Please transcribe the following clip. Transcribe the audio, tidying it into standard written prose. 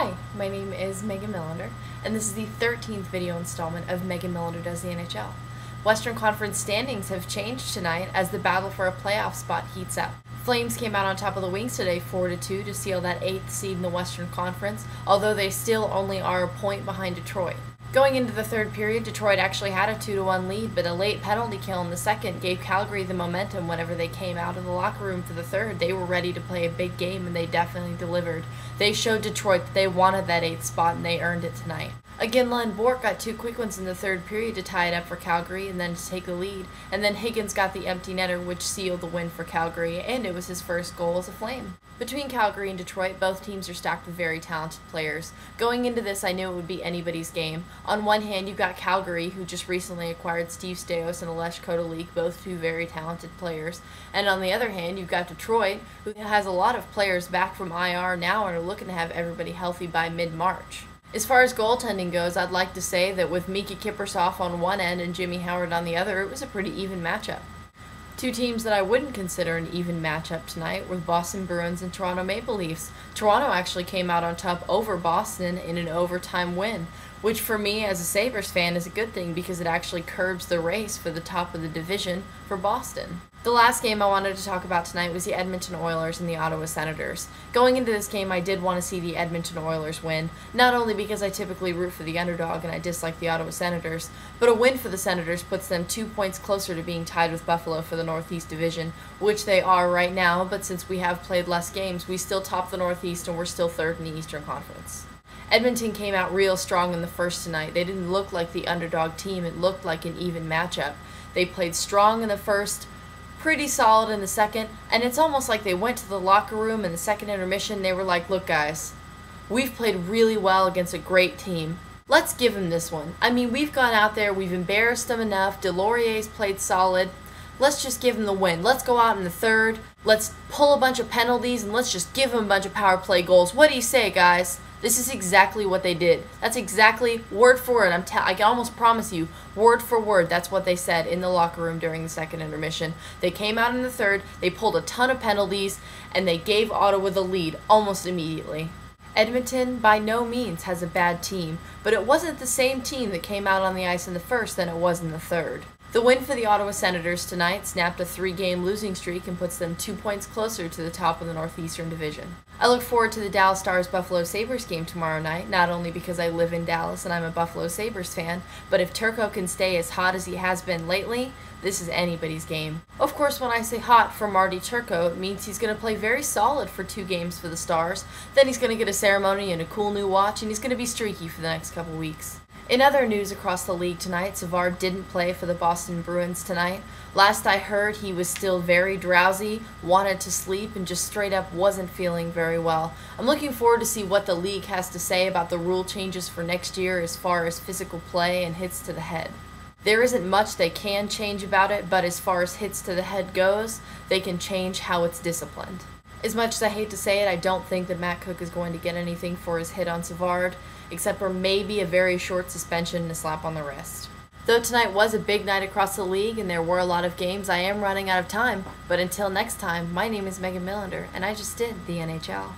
Hi, my name is Megan Millender, and this is the 13th video installment of Megan Millender Does the NHL. Western Conference standings have changed tonight as the battle for a playoff spot heats up. Flames came out on top of the Wings today 4-2 to seal that 8th seed in the Western Conference, although they still only are a point behind Detroit. Going into the third period, Detroit actually had a 2-1 lead, but a late penalty kill in the second gave Calgary the momentum whenever they came out of the locker room for the third. They were ready to play a big game, and they definitely delivered. They showed Detroit that they wanted that 8th spot, and they earned it tonight. Iginla and Bourque got two quick ones in the third period to tie it up for Calgary and then to take the lead, and then Higgins got the empty netter, which sealed the win for Calgary, and it was his first goal as a Flame. Between Calgary and Detroit, both teams are stacked with very talented players. Going into this, I knew it would be anybody's game. On one hand, you've got Calgary, who just recently acquired Steve Staios and Alesh Kotelik, both two very talented players. And on the other hand, you've got Detroit, who has a lot of players back from IR now and are looking to have everybody healthy by mid-March. As far as goaltending goes, I'd like to say that with Mika Kiprusoff on one end and Jimmy Howard on the other, it was a pretty even matchup. Two teams that I wouldn't consider an even matchup tonight were the Boston Bruins and Toronto Maple Leafs. Toronto actually came out on top over Boston in an overtime win, which for me as a Sabres fan is a good thing because it actually curbs the race for the top of the division for Boston. The last game I wanted to talk about tonight was the Edmonton Oilers and the Ottawa Senators. Going into this game, I did want to see the Edmonton Oilers win, not only because I typically root for the underdog and I dislike the Ottawa Senators, but a win for the Senators puts them 2 points closer to being tied with Buffalo for the Northeast Division, which they are right now, but since we have played less games, we still top the Northeast and we're still third in the Eastern Conference. Edmonton came out real strong in the first tonight. They didn't look like the underdog team, it looked like an even matchup. They played strong in the first, pretty solid in the second, and it's almost like they went to the locker room in the second intermission. They were like, look guys, we've played really well against a great team. Let's give them this one. I mean, we've gone out there, we've embarrassed them enough, Delorier's played solid. Let's just give them the win. Let's go out in the third, let's pull a bunch of penalties, and let's just give them a bunch of power play goals. What do you say, guys? This is exactly what they did. That's exactly word for word. I can almost promise you, word for word, that's what they said in the locker room during the second intermission. They came out in the third, they pulled a ton of penalties, and they gave Ottawa the lead almost immediately. Edmonton by no means has a bad team, but it wasn't the same team that came out on the ice in the first than it was in the third. The win for the Ottawa Senators tonight snapped a 3-game losing streak and puts them 2 points closer to the top of the Northeastern Division. I look forward to the Dallas Stars-Buffalo Sabres game tomorrow night, not only because I live in Dallas and I'm a Buffalo Sabres fan, but if Turco can stay as hot as he has been lately, this is anybody's game. Of course, when I say hot for Marty Turco, it means he's going to play very solid for 2 games for the Stars, then he's going to get a ceremony and a cool new watch, and he's going to be streaky for the next couple weeks. In other news across the league tonight, Savard didn't play for the Boston Bruins tonight. Last I heard, he was still very drowsy, wanted to sleep, and just straight up wasn't feeling very well. I'm looking forward to see what the league has to say about the rule changes for next year as far as physical play and hits to the head. There isn't much they can change about it, but as far as hits to the head goes, they can change how it's disciplined. As much as I hate to say it, I don't think that Matt Cook is going to get anything for his hit on Savard, except for maybe a very short suspension and a slap on the wrist. Though tonight was a big night across the league and there were a lot of games, I am running out of time. But until next time, my name is Megan Millender, and I just did the NHL.